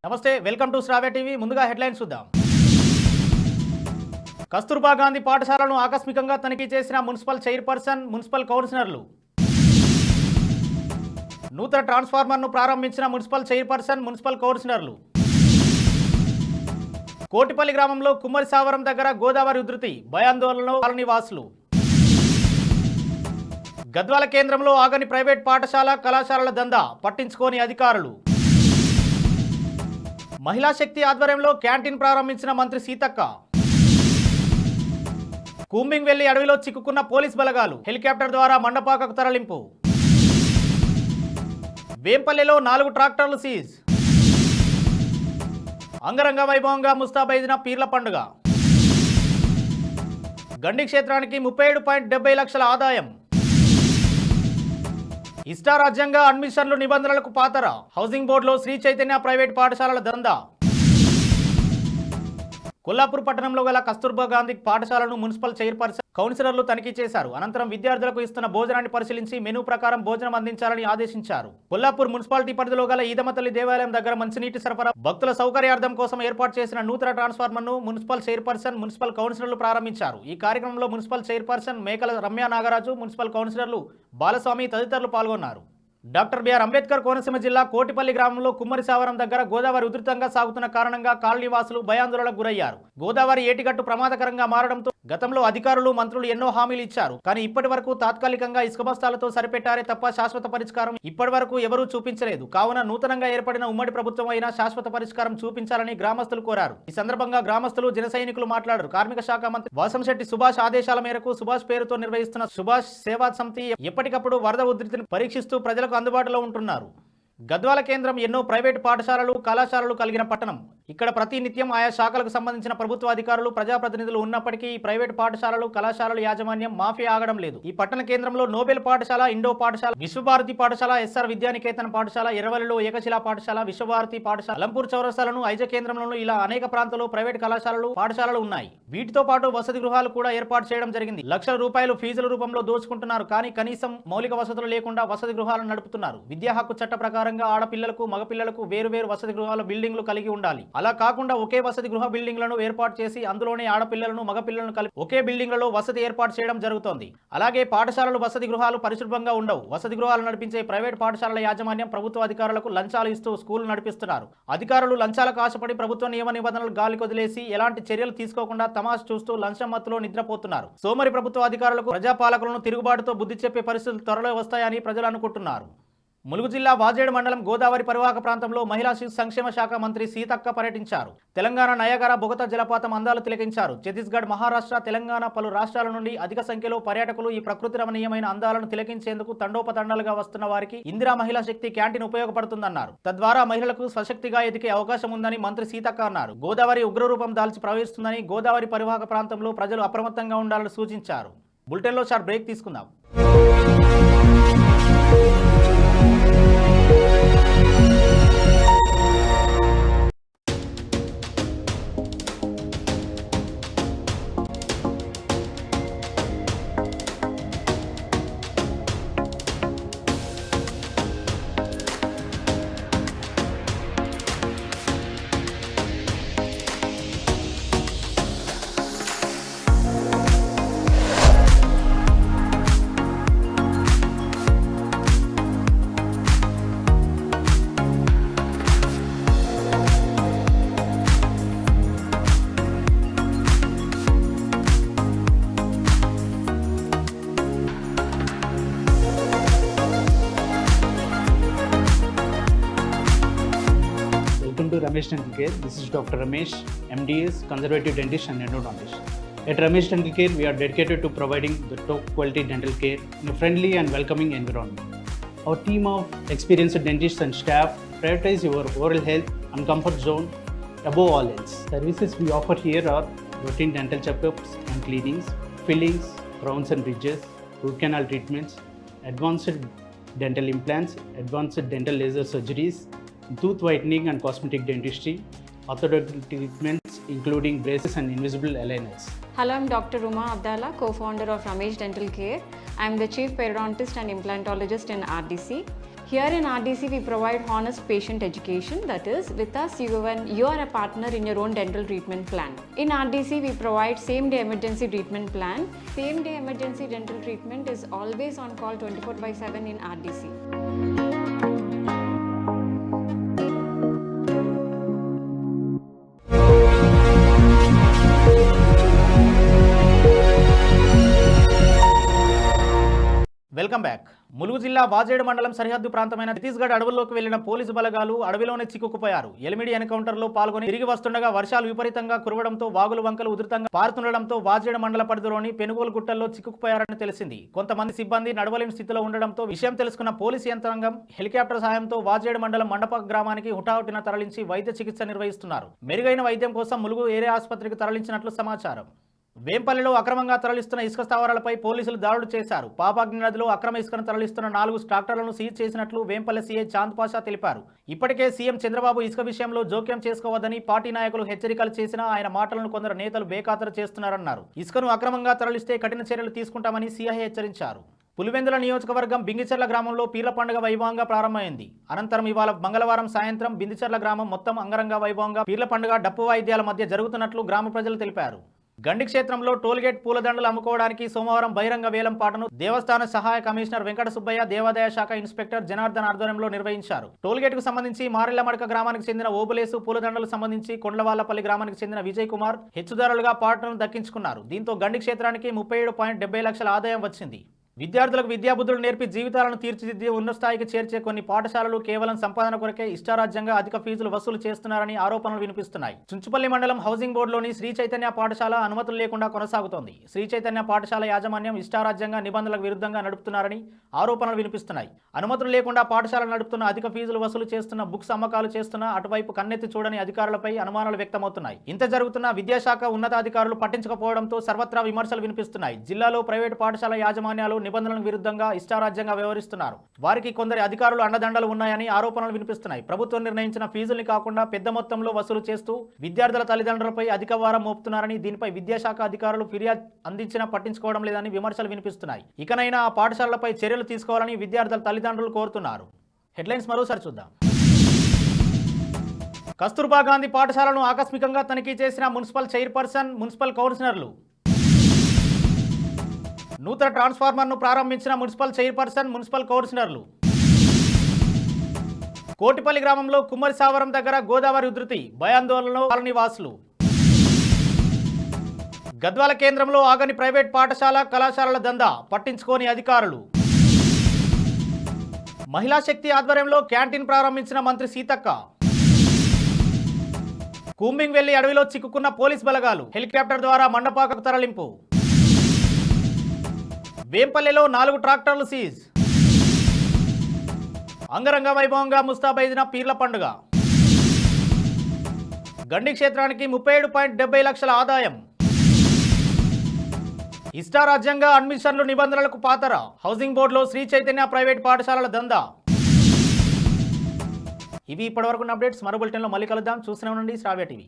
నమస్తే, welcome to Sravya TV. ముందుగా headlines చూద్దాం. కస్తూర్బా గాంధీ పాఠశాలను ఆకస్మికంగా తనిఖీ చేసిన మున్సిపల్ చైర్పర్సన్, మున్సిపల్ కౌన్సిలర్లు. నూతన ట్రాన్స్ఫార్మర్ను ప్రారంభించిన మున్సిపల్ చైర్పర్సన్, మున్సిపల్ కౌన్సిలర్లు. కోటిపల్లి గ్రామంలో కుమ్మరి సావరం దగ్గర గోదావరి ఉధృతి, భయాందోళనలో కాలనీవాసులు. గద్వాల కేంద్రంలో ఆగని ప్రైవేట్ పాఠశాల, కళాశాలల దందా, పట్టించుకోని అధికారులు. మహిళా శక్తి ఆధ్వర్యంలో క్యాంటీన్ ప్రారంభించిన మంత్రి సీతక్క. కూంబింగ్ వెళ్లి అడవిలో చిక్కుకున్న పోలీస్ బలగాలు, హెలికాప్టర్ ద్వారా మండపాకకు తరలింపు. వేంపల్లెలో 4 ట్రాక్టర్లు సీజ్. అంగరంగ వైభవంగా ముస్తాబైదిన పీర్ల పండుగ. గండి క్షేత్రానికి 37.70 లక్షల ఆదాయం. ఇష్టారాజ్యంగా అడ్మిషన్లు నిబంధనలకు పాతర, హౌసింగ్ బోర్డులో శ్రీ చైతన్య ప్రైవేట్ పాఠశాలల దందా. కొల్లాపూర్ పట్టణంలో గల కస్తూర్బా గాంధీ పాఠశాలను మున్సిపల్ చైర్పర్సన్, కౌన్సిలర్లు తనిఖీ చేశారు. అనంతరం విద్యార్థులకు ఇస్తున్న భోజనాన్ని పరిశీలించి మెనూ ప్రకారం భోజనం అందించాలని ఆదేశించారు. కొల్లాపూర్ మున్సిపాలిటీ పరిధిలో గల ఈదమతల్లి దేవాలయం దగ్గర మంచినీటి సరఫరా, భక్తుల సౌకర్యార్థం కోసం ఏర్పాటు చేసిన నూతన ట్రాన్స్ఫార్మర్ను మున్సిపల్ చైర్పర్సన్, మున్సిపల్ కౌన్సిలర్లు ప్రారంభించారు. ఈ కార్యక్రమంలో మున్సిపల్ చైర్పర్సన్ మేకల రమ్య నాగరాజు, మున్సిపల్ కౌన్సిలర్లు బాలస్వామి తదితరులు పాల్గొన్నారు. డాక్టర్ బిఆర్ అంబేద్కర్ కోనసీమ జిల్లా కోటిపల్లి గ్రామంలో కుమ్మరి సావరం దగ్గర గోదావరి ఉధృతంగా సాగుతున్న కారణంగా కాలనీవాసులు భయాందోళనకు గురయ్యారు. గోదావరి ఏటిగట్టు ప్రమాదకరంగా మారడంతో గతంలో అధికారులు, మంత్రులు ఎన్నో హామీలు ఇచ్చారు. కానీ ఇప్పటి వరకు తాత్కాలికంగా ఇసుక బస్తాలతో సరిపెట్టారే తప్ప శాశ్వత పరిష్కారం ఇప్పటి వరకు ఎవరూ చూపించలేదు. కావున నూతనంగా ఏర్పడిన ఉమ్మడి ప్రభుత్వం అయినా శాశ్వత పరిష్కారం చూపించాలని గ్రామస్తులు కోరారు. ఈ సందర్భంగా గ్రామస్తులు, జన సైనికులు మాట్లాడారు. కార్మిక శాఖ మంత్రి వాసంశెట్టి సుభాష్ ఆదేశాల మేరకు సుభాష్ పేరుతో నిర్వహిస్తున్న సుభాష్ సేవా సమితి ఎప్పటికప్పుడు వరద ఉధృతిని పరీక్షిస్తూ ప్రజలకు అందుబాటులో ఉంటున్నారు. గద్వాల కేంద్రం ఎన్నో ప్రైవేటు పాఠశాలలు, కళాశాలలు కలిగిన పట్టణం. ఇక్కడ ప్రతి నిత్యం ఆయా శాఖలకు సంబంధించిన ప్రభుత్వ అధికారులు, ప్రజాప్రతినిధులు ఉన్నప్పటికీ ఈ ప్రైవేటు పాఠశాలలు, కళాశాలల యాజమాన్యం మాఫియా ఆగడం లేదు. ఈ పట్టణ కేంద్రంలో నోబెల్ పాఠశాల, ఇండో పాఠశాల, విశ్వభారతి పాఠశాల, ఎస్ఆర్ విద్యానికేతన్ పాఠశాల, ఎర్రవల్లిలో ఏకశిలా పాఠశాల, విశ్వభారతి పాఠశాల, అలంపూర్ చౌరస్తాలను, ఐజ కేంద్రంలోనూ ఇలా అనేక ప్రాంతాల్లో ప్రైవేటు కళాశాలలు, పాఠశాలలు ఉన్నాయి. వీటితో పాటు వసతి గృహాలు కూడా ఏర్పాటు చేయడం జరిగింది. లక్షల రూపాయలు ఫీజుల రూపంలో దోచుకుంటున్నారు. కానీ కనీసం మౌలిక వసతులు లేకుండా వసతి గృహాలను నడుపుతున్నారు. విద్యా హక్కు చట్ట ప్రకారంగా ఆడపిల్లలకు, మగపిల్లలకు వేరువేరు వసతి గృహాల బిల్డింగ్లు కలిగి ఉండాలి. అలా కాకుండా ఒకే వసతి గృహ బిల్డింగ్లను ఏర్పాటు చేసి అందులోనే ఆడపిల్లలను, మగపిల్లలను కలిపి ఒకే బిల్డింగ్లలో వసతి ఏర్పాటు చేయడం జరుగుతోంది. అలాగే పాఠశాలలు, వసతి గృహాలు పరిశుభ్రంగా ఉండవు. వసతి గృహాలు నడిపించే ప్రైవేట్ పాఠశాలల యాజమాన్యం ప్రభుత్వ అధికారులకు లంచాలు ఇస్తూ స్కూల్ నడిపిస్తున్నారు. అధికారులు లంచాలకు ఆశపడి ప్రభుత్వ నియమ నిబంధనలు గాలికి వదిలేసి ఎలాంటి చర్యలు తీసుకోకుండా తమాషా చూస్తూ లంచం మత్తులో నిద్రపోతున్నారు. సోమరి ప్రభుత్వ అధికారులకు, ప్రజాపాలకులను తిరుగుబాటుతో బుద్ధి చెప్పే పరిస్థితులు త్వరలో వస్తాయని ప్రజలు అనుకుంటున్నారు. ములుగు జిల్లా వాజేడు మండలం గోదావరి పరివాహక ప్రాంతంలో మహిళా శిశు సంక్షేమ శాఖ మంత్రి సీతక్క పర్యటించారు. తెలంగాణ నయాగరా బొగత జలపాతం అందాలు తిలకించారు. ఛత్తీస్గఢ్, మహారాష్ట్ర, తెలంగాణ పలు రాష్ట్రాల నుండి అధిక సంఖ్యలో పర్యాటకులు ఈ ప్రకృతి రమణీయమైన అందాలను తిలకించేందుకు తండోపతండాలుగా వస్తున్న వారికి ఇందిరా మహిళా శక్తి క్యాంటీన్ ఉపయోగపడుతుందన్నారు. తద్వారా మహిళలకు స్వశక్తిగా ఎదిగే అవకాశం ఉందని మంత్రి సీతక్క అన్నారు. గోదావరి ఉగ్రరూపం దాల్చి ప్రవహిస్తుందని గోదావరి పరివాహక ప్రాంతంలో ప్రజలు అప్రమత్తంగా ఉండాలని సూచించారు. బులెటిన్లో షార్ట్ బ్రేక్ తీసుకుందాం. Welcome to Ramesh Dental Care. This is Dr. Ramesh, MDS, Conservative Dentist and Endodontist. At Ramesh Dental Care, we are dedicated to providing the top quality dental care in a friendly and welcoming environment. Our team of experienced dentists and staff prioritize your oral health and comfort zone above all else. Services we offer here are routine dental checkups and cleanings, fillings, crowns and ridges, root canal treatments, advanced dental implants, advanced dental laser surgeries, tooth whitening and cosmetic dentistry, orthodontic treatments including braces and invisible aligners. Hello, I'm Dr. Uma Abdallah, co-founder of Ramesh Dental Care. I'm the chief periodontist and implantologist in RDC. Here in RDC, we provide honest patient education. That is, with us, you are a partner in your own dental treatment plan. In RDC, we provide same-day emergency treatment plan. Same-day emergency dental treatment is always on call 24/7 in RDC. Welcome back. Mulugu జిల్లా వాజేడు మండలం సరిహద్దు ప్రాంతమైన ఛత్తీస్గఢ్ అడవుల్లోకి వెళ్లిన police బలగాలు అడవిలోనే చిక్కుకుపోయారు. ఎలిమిడి ఎన్కౌంటర్లో పాల్గొని తిరిగి వస్తుండగా వర్షాలు విపరీతంగా కురవడంతో వాగులు వంకలు ఉధృతంగా పారుతుండడంతో వాజేడు మండల పరిధిలోని పెనుగోలు గుట్టల్లో చిక్కుకుపోయారని తెలిసింది. కొంతమంది సిబ్బంది నడవలేని స్థితిలో ఉండడంతో విషయం తెలుసుకున్న పోలీసు యంత్రాంగం హెలికాప్టర్ సాయంతో వాజేడు మండలం మండప గ్రామానికి హుటాహుటిన తరలించి వైద్య చికిత్స నిర్వహిస్తున్నారు. మెరుగైన వైద్యం కోసం ములుగు ఏరియా ఆసుపత్రికి తరలించినట్లు సమాచారం. వేంపల్లిలో అక్రమంగా తరలిస్తున్న ఇసుక స్థావరాలపై పోలీసులు దాడులు చేశారు. పాపాగ్ని నదిలో అక్రమ ఇసుకను తరలిస్తున్న 4 ట్రాక్టర్లను సీజ్ చేసినట్లు వేంపల్లి సీఐ చాంద్ పాషా తెలిపారు. ఇప్పటికే సీఎం చంద్రబాబు ఇసుక విషయంలో జోక్యం చేసుకోవద్దని పార్టీ నాయకులు హెచ్చరికలు చేసినా ఆయన మాటలను కొందరు నేతలు బేఖాతరు చేస్తున్నారన్నారు. ఇసుకను అక్రమంగా తరలిస్తే కఠిన చర్యలు తీసుకుంటామని సీఐ హెచ్చరించారు. పులివెందుల నియోజకవర్గం బింగిచెర్ల గ్రామంలో పీర్ల పండుగ వైభవంగా ప్రారంభమైంది. అనంతరం ఇవాళ మంగళవారం సాయంత్రం బిందిచెర్ల గ్రామం మొత్తం అంగరంగ వైభవంగా పీర్ల పండుగ డప్పు వాయిద్యాల మధ్య జరుగుతున్నట్లు గ్రామ ప్రజలు తెలిపారు. గండి క్షేత్రంలో టోల్గేట్ పూలదండలు అమ్ముకోవడానికి సోమవారం బహిరంగ వేలం పాటను దేవస్థాన సహాయ కమిషనర్ వెంకట సుబ్బయ్య, దేవాదాయ శాఖ ఇన్స్పెక్టర్ జనార్దన్ ఆధ్వర్యంలో నిర్వహించారు. టోల్గేట్ కు సంబంధించి మారెళ్లమడక గ్రామానికి చెందిన ఓబులేసు, పూలదండలకు సంబంధించి కొండలవాళ్లపల్లి గ్రామానికి చెందిన విజయ్ కుమార్ హెచ్చుదారులుగా పాటను దక్కించుకున్నారు. దీంతో గండి క్షేత్రానికి 37.70 లక్షల ఆదాయం వచ్చింది. విద్యార్థులకు విద్యాబుద్ధులు నేర్పి జీవితాలను తీర్చిదిద్ది ఉన్నత స్థాయికి చేర్చే కొన్ని పాఠశాలలు కేవలం సంపాదన కొరకే ఇష్టారాజ్యంగా అధిక ఫీజులు వసూలు చేస్తున్నారని ఆరోపణలు వినిపిస్తున్నాయి. చుంచుపల్లి మండలం హౌసింగ్ బోర్డులోని శ్రీ చైతన్య పాఠశాల అనుమతులు లేకుండా కొనసాగుతోంది. శ్రీ చైతన్య పాఠశాల యాజమాన్యం ఇష్టారాజ్యంగా నిబంధనలకు విరుద్ధంగా నడుపుతున్నారని ఆరోపణలు వినిపిస్తున్నాయి. అనుమతులు లేకుండా పాఠశాల నడుపుతున్న, అధిక ఫీజులు వసూలు చేస్తున్న, బుక్స్ అమ్మకాలు చేస్తున్న, అటువైపు కన్నెత్తి చూడని అధికారులపై అనుమానాలు వ్యక్తమవుతున్నాయి. ఇంత జరుగుతున్న విద్యాశాఖ ఉన్నతాధికారులు పట్టించకపోవడంతో సర్వత్రా విమర్శలు వినిపిస్తున్నాయి. జిల్లాలో ప్రైవేటు పాఠశాల యాజమాన్యాలు నిబంధనలకు విరుద్ధంగా ఇష్టారాజ్యంగా వ్యవహరిస్తున్నారు. వారికి కొందరి అధికారులు అండదండలు ఉన్నాయని ఆరోపణలు వినిపిస్తున్నాయి. ప్రభుత్వం నిర్ణయించిన ఫీజుల్ని కాకుండా పెద్ద మొత్తంలో వసూలు చేస్తూ విద్యార్థుల తల్లిదండ్రులపై అధిక భారం మోపుతున్నారని, దీనిపై విద్యాశాఖ అధికారులు ఫిర్యాదు అందించినా పట్టించుకోవడం లేదని విమర్శలు వినిపిస్తున్నాయి. ఇకనైనా ఆ పాఠశాలలపై చర్యలు తీసుకోవాలని విద్యార్థుల తల్లిదండ్రులు కోరుతున్నారు. హెడ్లైన్స్ మరోసారి చూద్దాం. కస్తూర్బా గాంధీ పాఠశాలను ఆకస్మికంగా తనిఖీ చేసిన మున్సిపల్ చైర్పర్సన్, మున్సిపల్ కౌన్సిలర్లు. నూతన ట్రాన్స్ఫార్మర్ను ప్రారంభించిన మున్సిపల్ చైర్పర్సన్, మున్సిపల్ కౌన్సిలర్లు. కోటిపల్లి గ్రామంలో కుమ్మరి సావరం దగ్గర గోదావరి ఉధృతి, భయాందోళనలో కాలనీవాసులు. గద్వాల కేంద్రంలో ఆగని ప్రైవేట్ పాఠశాల, కళాశాలల దందా, పట్టించుకోని అధికారులు. మహిళా శక్తి ఆధ్వర్యంలో క్యాంటీన్ ప్రారంభించిన మంత్రి సీతక్క. కూంబింగ్ వెళ్లి అడవిలో చిక్కుకున్న పోలీస్ బలగాలు, హెలికాప్టర్ ద్వారా మండపాకకు తరలింపు. వేంపల్లిలో 4 ట్రాక్టర్లు సీజ్. అంగరంగ వైభవంగా ముస్తాబైన పీర్ల పండుగ. గండి క్షేత్రానికి 37.70 లక్షల ఆదాయం. ఇష్టారాజ్యంగా అడ్మిషన్లు నిబంధనలకు పాతర. హౌసింగ్ బోర్డులో శ్రీ చైతన్య ప్రైవేట్ పాఠశాలల దందా. ఇవి ఇప్పటివరకు అప్డేట్స్. మరో బులెటిన్లో మళ్ళీ కలుద్దాం. చూస్తూనే ఉండండి శ్రావ్య టీవీ.